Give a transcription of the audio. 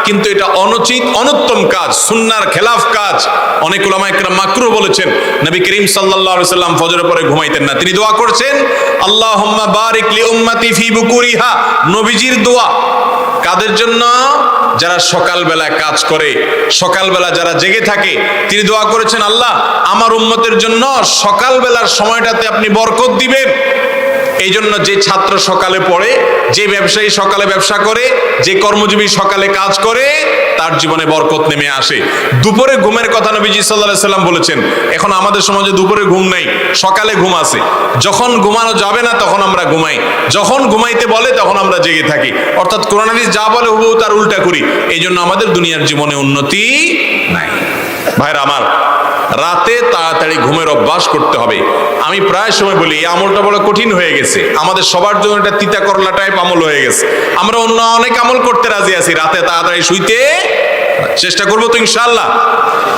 কিন্তু এটা অনুচিত অনুত্তম কাজ, সুন্নাহর খেলাফ কাজ। অনেক উলামা ইকরাম মাকরুহ বলেছেন। নবী করিম সাল্লাল্লাহু আলাইহি সাল্লাম ফজরের পরে ঘুমাইতেন না, তিনি দোয়া করছেন আল্লাহুম্মা বারিক লি উম্মতি ফি বুকুরিহা। নবীজির দোয়া কাদের জন্য? যারা সকালবেলা কাজ করে, সকালবেলা যারা জেগে থাকে, তিনি দোয়া করেছেন আল্লাহ আমার উম্মতের জন্য সকালবেলার সময়টাতে আপনি বরকত দিবেন। এই জন্য যে ছাত্র সকালে পড়ে, যে ব্যবসায়ী সকালে ব্যবসা করে, যে কর্মজীবী সকালে কাজ করে, তার জীবনে বরকত নেমে আসে। দুপুরে ঘুমের কথা নবীজি সাল্লাল্লাহু আলাইহি সাল্লাম বলেছেন। এখন আমাদের সমাজে দুপুরে ঘুম নেই, সকালে ঘুম আছে। যখন ঘুমানো যাবে না তখন আমরা ঘুমাই, যখন ঘুমাইতে বলে তখন আমরা জেগে থাকি। অর্থাৎ কোরআন হাদিস যা বলে হুবহু তার উল্টা করি। এই জন্য আমাদের দুনিয়ার জীবনে উন্নতি নাই। ভাইরা আমার, রাতে তাড়াতাড়ি ঘুমের অভ্যাস করতে হবে। আমি প্রায় সময় বলি এই আমলটা বড় কঠিন হয়ে গেছে, আমাদের সবার জন্য এটা তিতা করলা টাইপ আমল হয়ে গেছে। আমরা অন্য অনেক আমল করতে রাজি আছি, রাতে তাড়াতাড়ি শুইতে চেষ্টা করবো তো ইনশাআল্লাহ।